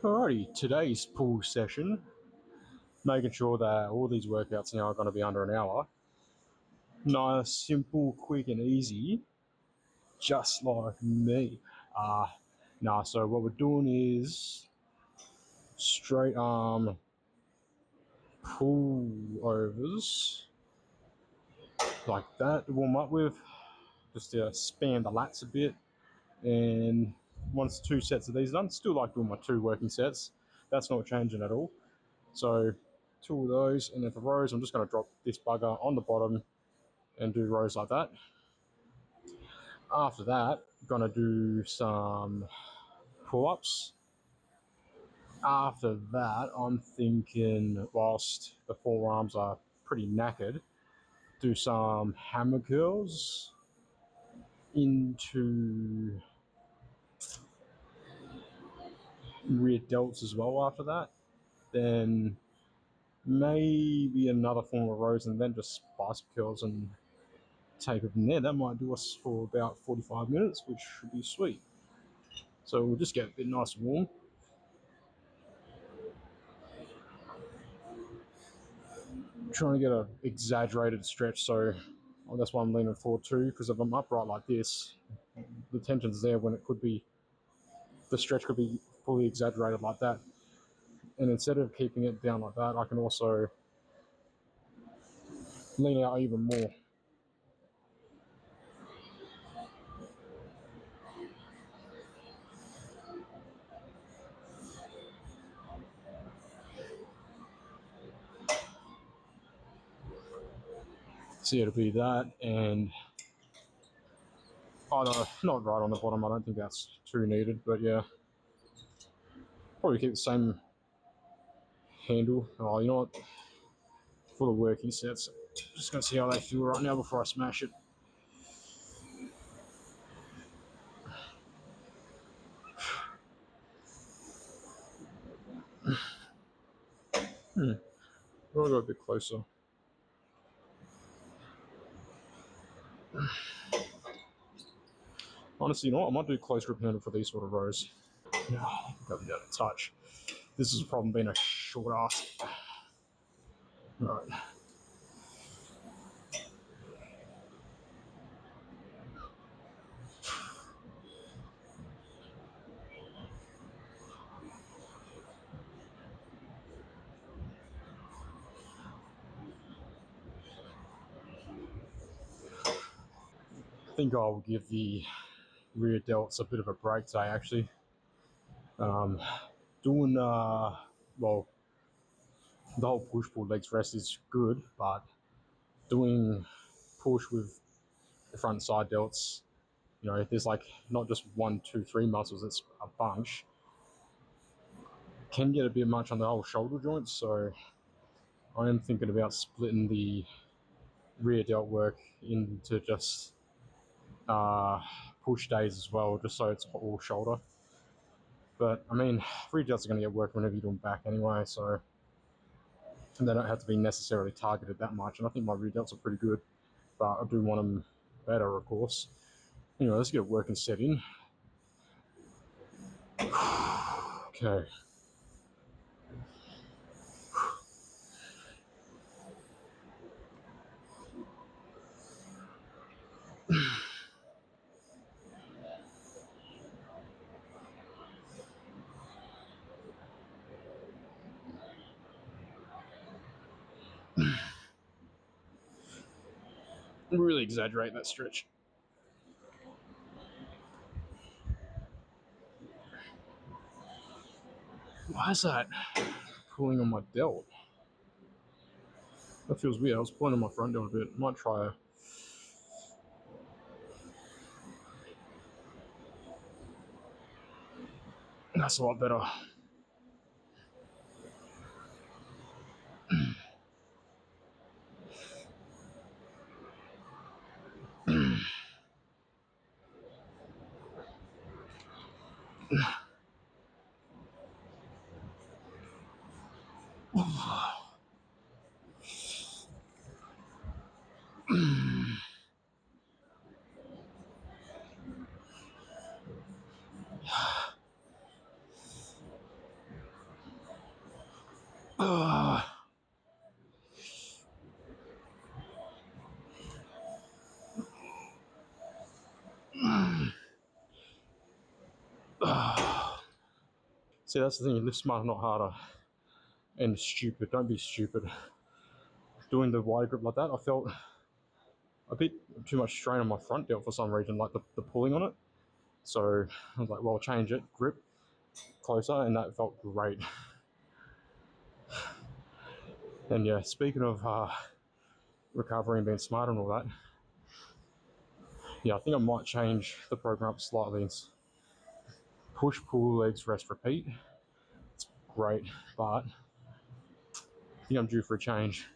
Alrighty, today's pool session, making sure that all these workouts now are going to be under an hour. Nice, simple, quick, and easy, just like me. So what we're doing is straight arm pull overs, like that, to warm up with, just to span the lats a bit. And once 2 sets of these done, still like doing my 2 working sets. That's not changing at all. So 2 of those, and then for rows, I'm just going to drop this bugger on the bottom and do rows like that. After that, going to do some pull-ups. After that, I'm thinking, whilst the forearms are pretty knackered, do some hammer curls into rear delts as well after that. Then maybe another form of rows, and then just bicep curls and take it from there. That might do us for about 45 minutes, which should be sweet. So we'll just get a bit nice and warm. Trying to get an exaggerated stretch, so that's why I'm leaning forward too, because if I'm upright like this, the tension's there when it could be, the stretch could be fully exaggerated like that. And instead of keeping it down like that, I can also lean out even more. So it'll be that, and not right on the bottom. I don't think that's too needed, but yeah, probably keep the same handle. Oh, you know what? For the working sets, just gonna see how they feel right now before I smash it. I'll go a bit closer. Honestly, you know what? I might do close grip handle for these sort of rows. No, got me down a touch. This is a problem being a short ass. Alright. I think I'll give the rear delts a bit of a break today, actually. Doing, well, the whole push pull legs rest is good, but doing push with the front and side delts, you know, if there's like not just 1, 2, 3 muscles, it's a bunch, can get a bit much on the whole shoulder joints. So I am thinking about splitting the rear delt work into just push days as well, just so it's all shoulder. But I mean, rear delts are going to get work whenever you're doing back anyway, so they don't have to be necessarily targeted that much. And I think my rear delts are pretty good, but I do want them better, of course. Anyway, let's get a working set in. Okay. Really exaggerate that stretch. Why is that pulling on my delt? That feels weird. I was pulling on my front delt a bit. Might try a... That's a lot better. See, that's the thing. You lift smarter, not harder. And stupid. Don't be stupid. Doing the wide grip like that, I felt a bit too much strain on my front delt for some reason, like the pulling on it. So I was like, well, I'll change it, grip closer, and that felt great. And yeah, speaking of recovery and being smart and all that, yeah, I think I might change the program up slightly. It's push, pull, legs, rest, repeat. It's great, but I think I'm due for a change.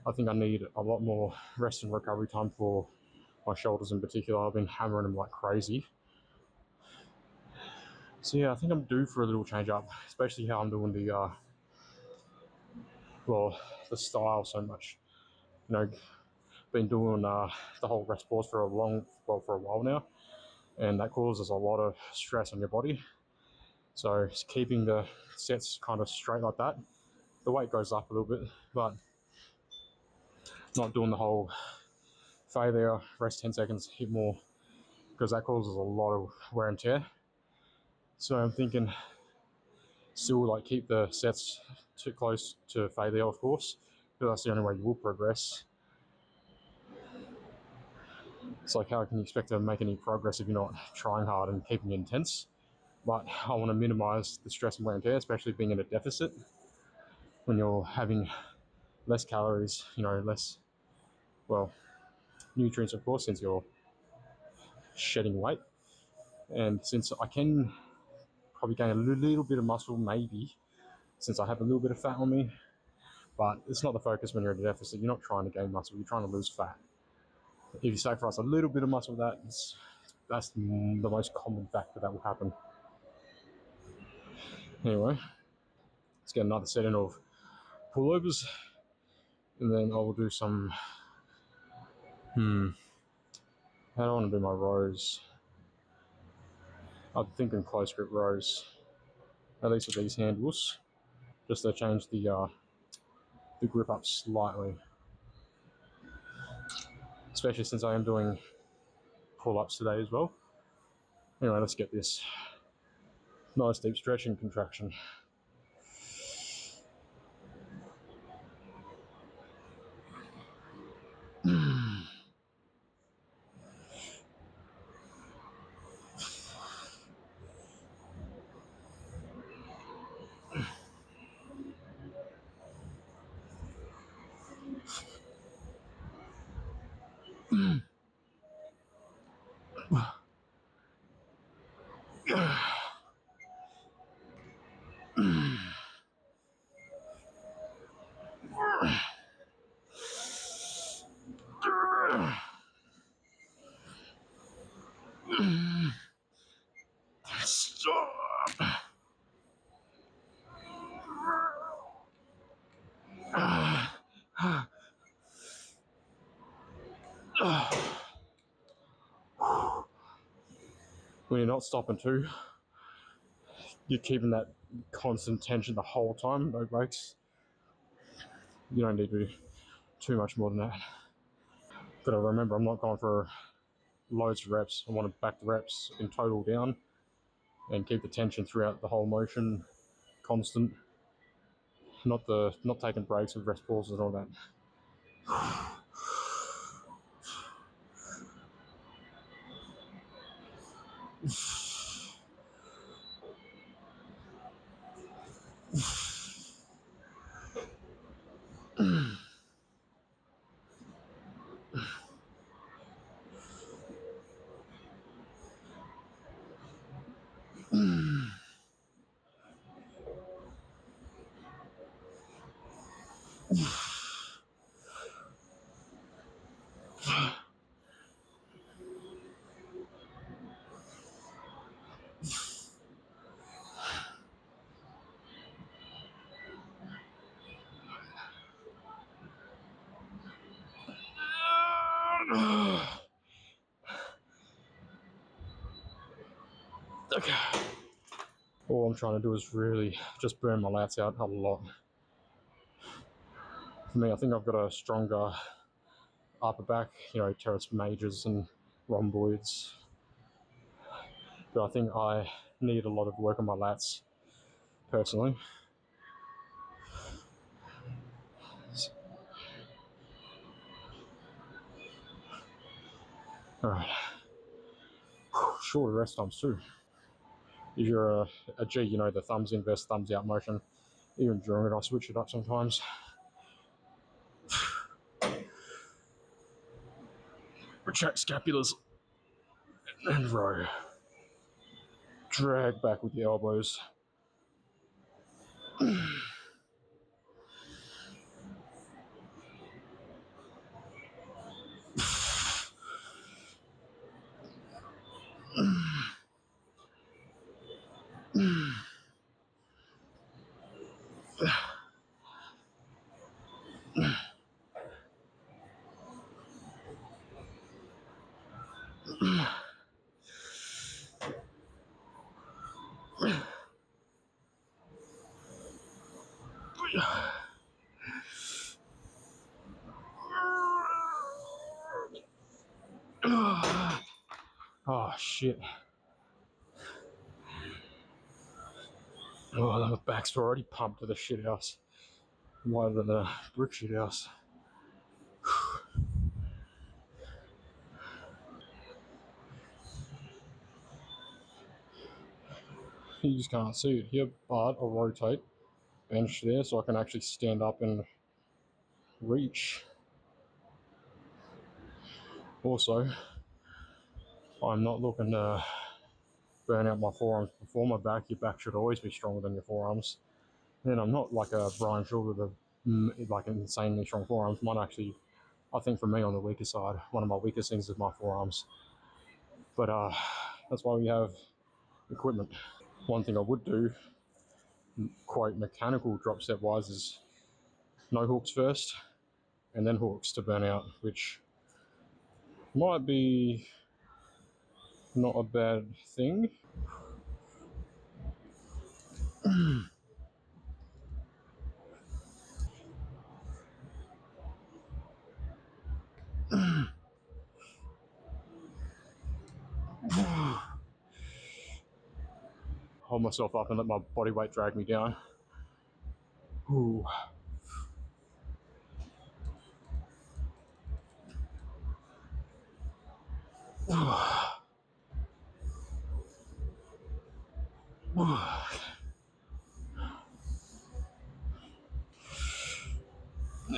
I think I need a lot more rest and recovery time for my shoulders in particular. I've been hammering them like crazy. So yeah, I think I'm due for a little change up, especially how I'm doing the the style so much. You know, been doing the whole rest pause for a while now, and that causes a lot of stress on your body. So keeping the sets kind of straight like that, the weight goes up a little bit, but not doing the whole failure, rest 10 seconds, hit more, because that causes a lot of wear and tear. So I'm thinking still like keep the sets too close to failure, of course, because that's the only way you will progress. It's like, how can you expect to make any progress if you're not trying hard and keeping it intense? But I want to minimize the stress and wear and tear, especially being in a deficit when you're having less calories, less, well, nutrients, of course, since you're shedding weight. And since I can probably gain a little bit of muscle, maybe, since I have a little bit of fat on me, but it's not the focus when you're in a deficit. You're not trying to gain muscle, you're trying to lose fat. If you sacrifice a little bit of muscle, that's the most common factor that will happen. Anyway, let's get another set in of pullovers, and then I will do some. How do I want to do my rows? I'm thinking close grip rows, at least with these handles, just to change the grip up slightly. Especially since I am doing pull-ups today as well. Anyway, let's get this nice deep stretch and contraction. Stop! When you're not stopping too, you're keeping that constant tension the whole time, no breaks. You don't need to do too much more than that. Gotta remember, I'm not going for loads of reps. I want to back the reps in total down and keep the tension throughout the whole motion constant. Not taking breaks with rest pauses and all that. Okay. All I'm trying to do is really just burn my lats out a lot. For me, I think I've got a stronger upper back, teres majors and rhomboids. But I think I need a lot of work on my lats, personally. Alright. Shorter rest times too. If you're a G, the thumbs in versus thumbs out motion. Even during it, I switch it up sometimes. Retract scapulars and row. Drag back with the elbows. Oh shit. Oh, the back's already pumped to the shit house. Wider than a brick shit house. You just can't see it here, but I'll rotate bench there so I can actually stand up and reach. Also, I'm not looking to burn out my forearms before my back. Your back should always be stronger than your forearms. And I'm not like a Brian Shaw with like insanely strong forearms. Mine actually, I think for me, on the weaker side. One of my weakest things is my forearms. But that's why we have equipment. One thing I would do, quite mechanical drop step wise, is no hooks first and then hooks to burn out, which might be not a bad thing. Hold myself up and let my body weight drag me down. Ooh.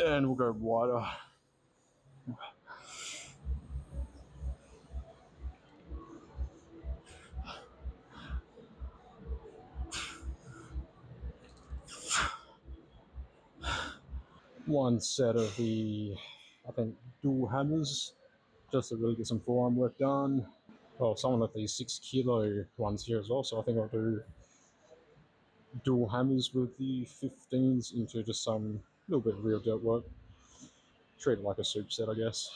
And we'll go wider. One set of the, I think, dual hammers, just to really get some forearm work done. Well, someone left these 6 kilo ones here as well, so I think I'll do dual hammers with the 15s into just some little bit of real dirt work. Treat it like a soup set, I guess.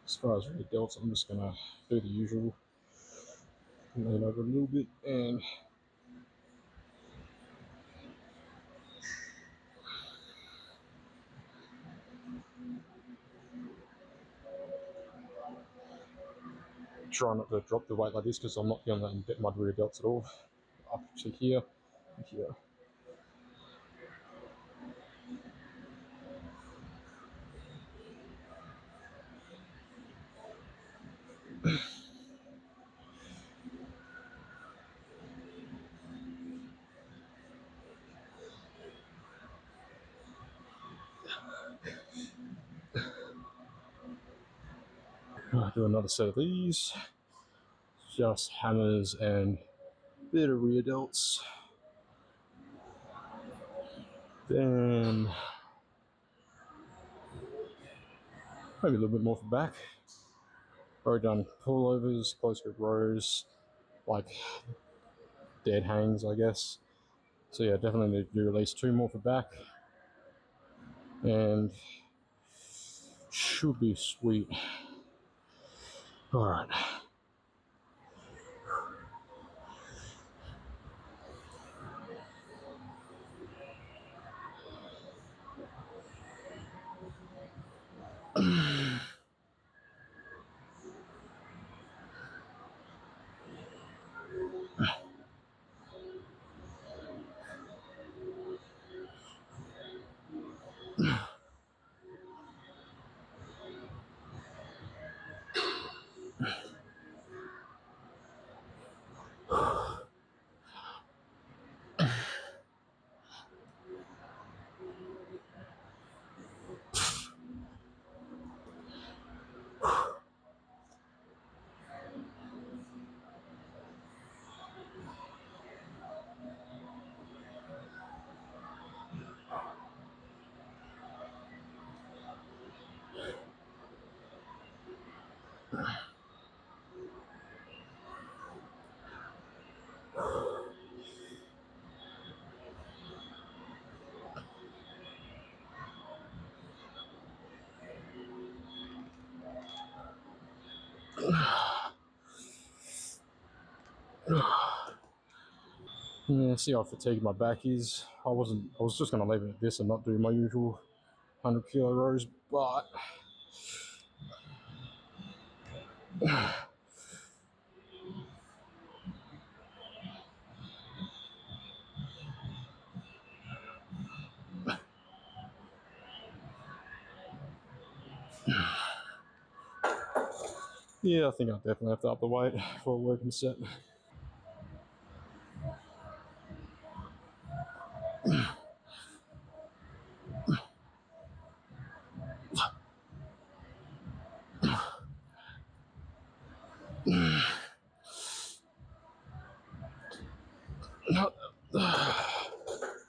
As far as rear delts, I'm just gonna do the usual. Lean over a little bit and try not to drop the weight like this because I'm not feeling that in my rear delts at all. Up to here, here. Do another set of these. Just hammers and bit of rear delts. Then maybe a little bit more for back. Already done pullovers, close grip rows, like dead hangs, I guess. So yeah, definitely need to do at least 2 more for back. And should be sweet. Alright. Yeah, see how fatigued my back is. I was just gonna leave it at this and not do my usual 100 kilo rows, but yeah, I think I definitely have to up the weight for a working set.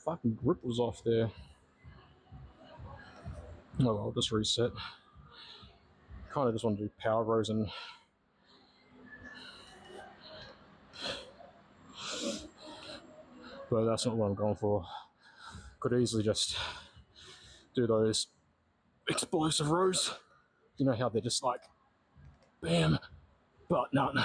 Fucking grip was off there. Oh well, I'll just reset. Kind of just want to do power rows, but that's not what I'm going for. Could easily just do those explosive rows. You know how they're just like bam, but none.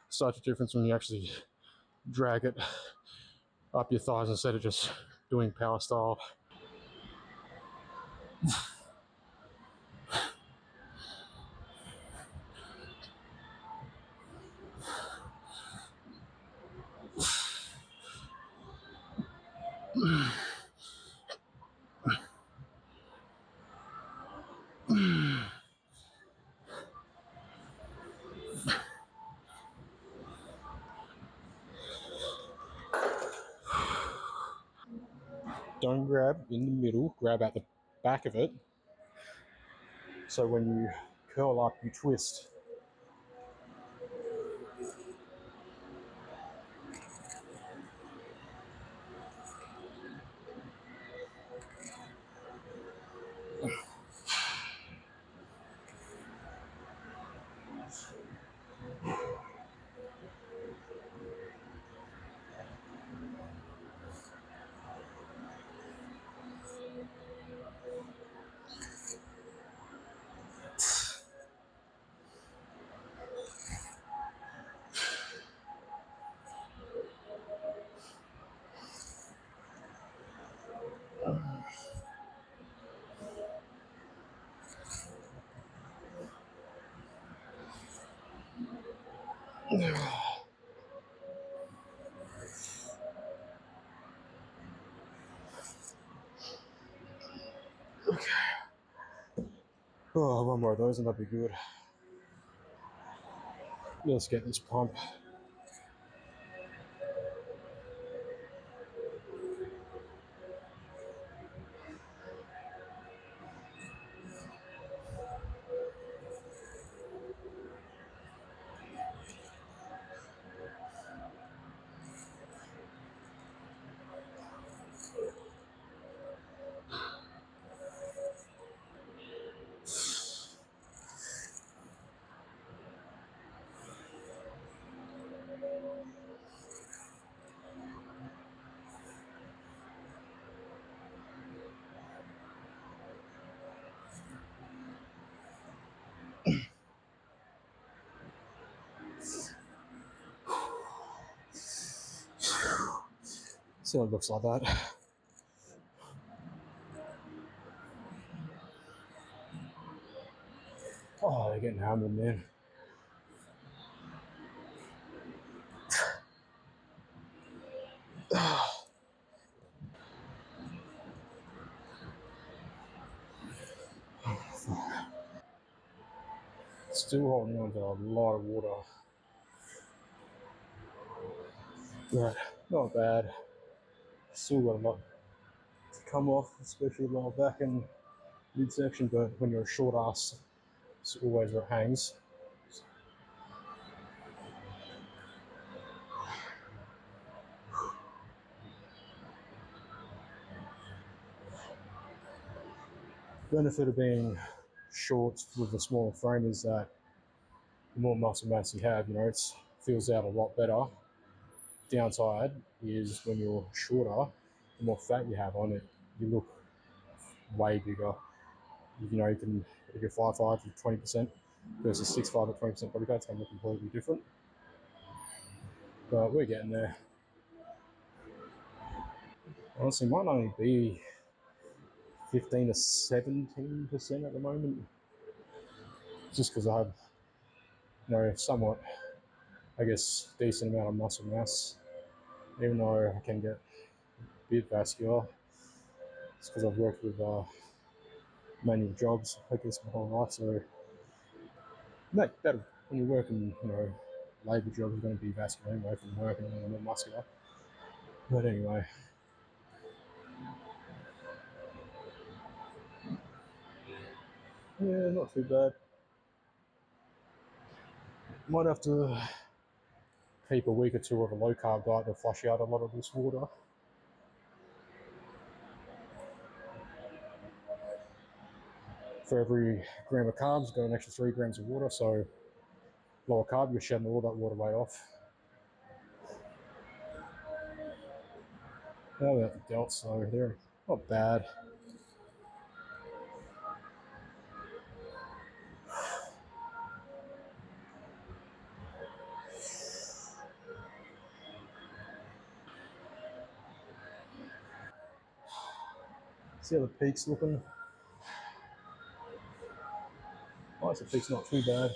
Such a difference when you actually drag it up your thighs instead of just doing power style. Don't grab in the middle, grab at the back of it. So when you curl up, you twist. Oh, one more of those and that'd be good. Let's get this pump. So it looks like that. Oh, they're getting hammered, man. Still holding on to a lot of water, but not bad. Still got a lot to come off, especially lower back and midsection, but when you're a short ass, it's always where it hangs. Benefit of being short with a smaller frame is that the more muscle mass you have, it feels out a lot better. Downside is when you're shorter, the more fat you have on it, you look way bigger. You can, if you're 5'5", you're 20% versus 6'5" at 20% body fat, it's going to look completely different. But we're getting there. Honestly, might only be 15 to 17% at the moment, just because I have, somewhat, I guess, decent amount of muscle mass, even though I can get a bit vascular. It's because I've worked with manual jobs, I guess, my whole life. So that when you're working, labour job is going to be vascular anyway from working and not muscular. But anyway, yeah, not too bad. Might have to keep a week or two of a low carb diet to flush out a lot of this water. For every gram of carbs, got an extra 3 grams of water. So lower carb, you're shedding all that water weight off. How about the delts? So they're not bad. See how the peak's looking? Oh, the peak's not too bad.